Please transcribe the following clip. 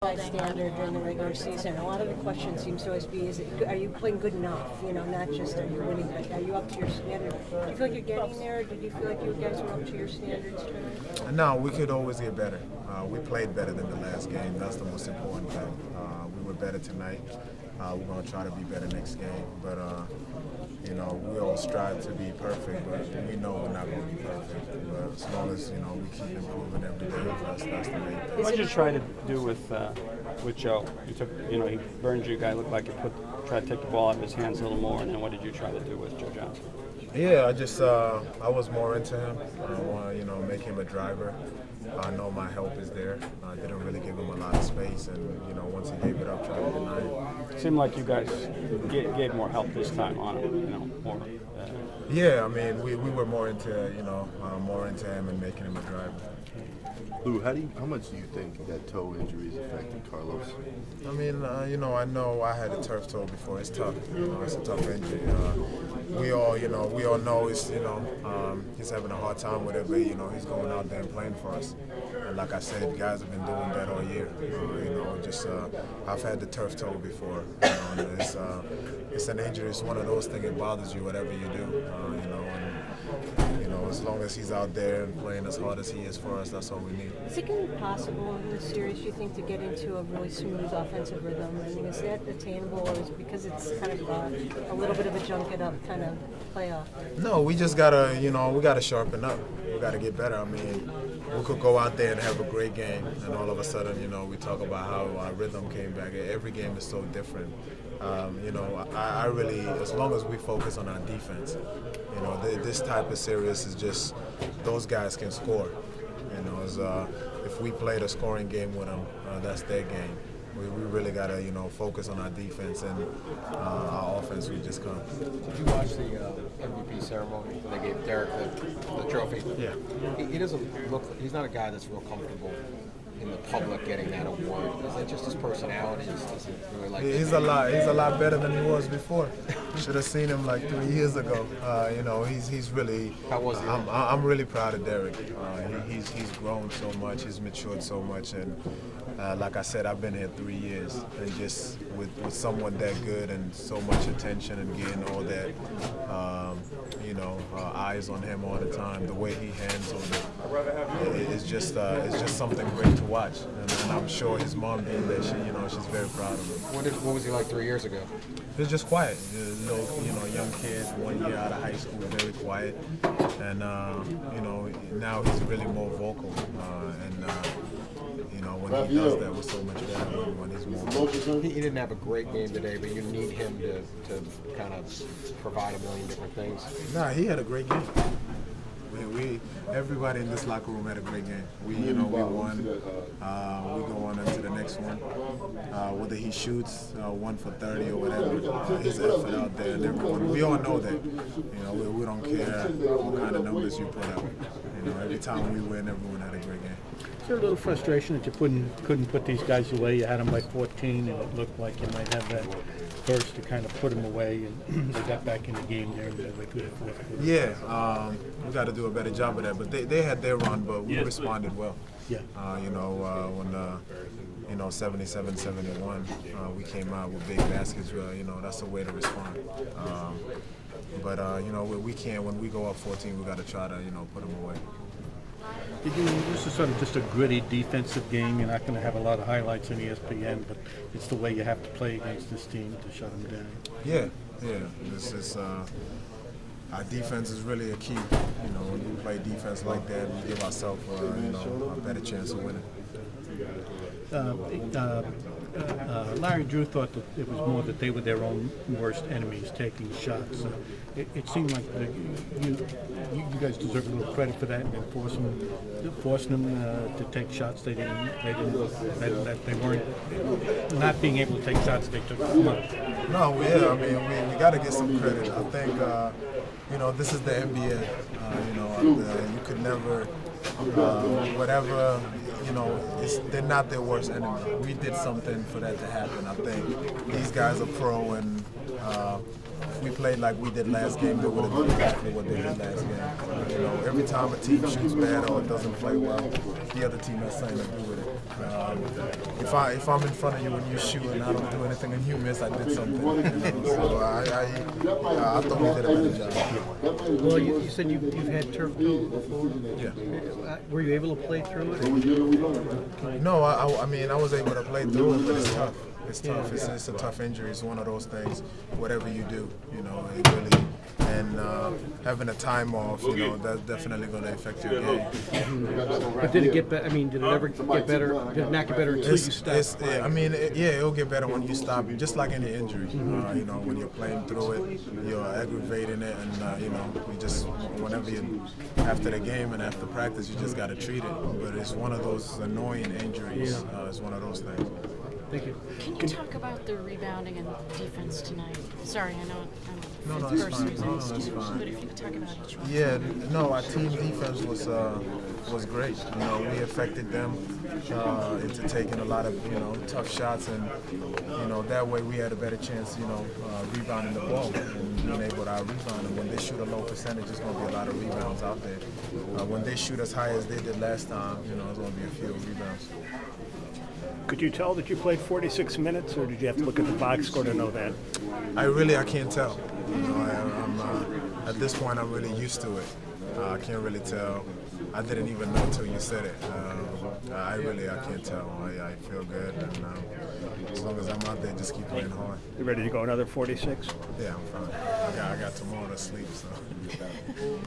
high standard during the regular season. A lot of the question seems to always be, are you playing good enough? Not just are you winning, but are you up to your standard? Do you feel like you're getting there? Did you feel like you guys were up to your standards tonight? No, we could always get better. We played better than the last game. That's the most important thing. We were better tonight. We're going to try to be better next game. But, we all strive to be perfect, but we know we're not going to be perfect. But as long as, we keep improving every day, that's the main thing. What did you try to do with Joe? You took, he burned you. Guy looked like you tried to take the ball out of his hands a little more, and then what did you try to do with Joe Johnson? Yeah, I was more into him. I want to, make him a driver. I know my help is there. I didn't really give him a lot of space, and once he gave it up, tried to deny it. It seemed like you guys gave more help this time on him, more. Yeah, I mean, we were more into him and making him a driver. Lou, how much do you think that toe injury is affecting Carlos? I mean, I know I had a turf toe before. It's tough. It's a tough injury. We all know he's having a hard time with it, but he's going out there and playing for us. And like I said, guys have been doing that all year. I've had the turf toe before. It's an injury. It's one of those things. It bothers you whatever you do. As long as he's out there and playing as hard as he is for us, that's all we need. Is it going to be possible in this series, do you think, to get into a really smooth offensive rhythm? I mean, is that attainable, or is it because it's kind of a little bit of a junk it up kind of playoff? No, we just gotta, we gotta sharpen up. We gotta get better. I mean, we could go out there and have a great game, and all of a sudden, we talk about how our rhythm came back. Every game is so different. I really, as long as we focus on our defense, this type of series is just those guys can score. If we played a scoring game with them, that's their game. We really got to, focus on our defense, and our offense will just come. Did you watch the MVP ceremony when they gave Derek the trophy? Yeah. He doesn't look, he's not a guy that's real comfortable in the public getting that award. Is that just his personality? Is he really like he's a lot better than he was before. Should have seen him like 3 years ago. He's really. How was he? I'm really proud of Derek. He's grown so much. He's matured so much, and like I said, I've been here 3 years, and just with someone that good and so much attention and getting all that, eyes on him all the time. The way he handles it, it's just something great to watch. And I'm sure his mom being there, she's very proud of him. What was he like 3 years ago? He was just quiet. Young kid, 1 year out of high school, very quiet. And, now he's really more vocal. When he does that, with so much better when he's more vocal. He didn't have a great game today, but you need him to kind of provide a million different things. Nah, he had a great game. Everybody in this locker room had a great game. We won. We go on into the next one. Whether he shoots 1 for 30 or whatever, his effort out there, and everyone. We all know that. We don't care what kind of numbers you put out. Every time we win, everyone had a great game. Is there a little frustration that you couldn't put these guys away? You had them by 14, and it looked like you might have that burst to kind of put them away, and they got back in the game there. Yeah, we got to do a better job of that. But they had their run, but we responded well. Yeah. When 77-71, we came out with big baskets. That's the way to respond. But when we go up 14, we got to try to put them away. This is sort of just a gritty defensive game. You're not going to have a lot of highlights on ESPN, but it's the way you have to play against this team to shut them down. Yeah. This is our defense is really a key. When we play defense like that, we give ourselves a better chance of winning. Larry Drew thought that it was more that they were their own worst enemies taking shots. It seemed like you guys deserve a little credit for that, and forcing them to take shots they weren't not being able to take shots they took. No, yeah, I mean we got to get some credit. I think this is the NBA. You could never whatever. They're not their worst enemy. We did something for that to happen. I think these guys are pro, and if we played like we did last game, they would have done exactly what they did last game. Every time a team shoots bad or doesn't play well, the other team has something to do with it. If I'm in front of you and you shoot and I don't do anything and you miss, I did something. You know? So I thought we did a better job. Well, you said you've had turf toe before. Yeah. Were you able to play through it? No, I mean I was able to play through it, but it's tough. It's tough. It's a tough injury. It's one of those things. Whatever you do, you know, it really. And having a time off, you know, that's definitely going to affect your game. But did it get better? I mean, did it ever get better? Did it not get better until you stopped? It'll get better when you stop, just like any injury. You know, when you're playing through it, you're aggravating it, and you know, you just whenever you after the game and after practice, you just got to treat it. But it's one of those annoying injuries. It's one of those things. Thank you. Can you talk about the rebounding and defense tonight? Sorry, I know I'm No, the it's first person fine. who's No, asked it's you, fine. but if you could talk about each one. Yeah, no, our team defense was great. You know, we affected them into taking a lot of tough shots, and you know that way we had a better chance, rebounding the ball and being able to rebound. And when they shoot a low percentage, there's going to be a lot of rebounds out there. When they shoot as high as they did last time, there's going to be a few rebounds. Could you tell that you played 46 minutes, or did you have to look at the box score to know that? I can't tell. I'm at this point, I'm really used to it. I can't really tell. I didn't even know until you said it. I can't tell. I feel good, and as long as I'm out there, just keep playing hard. You ready to go another 46? Yeah, I'm fine. I got tomorrow to sleep, so.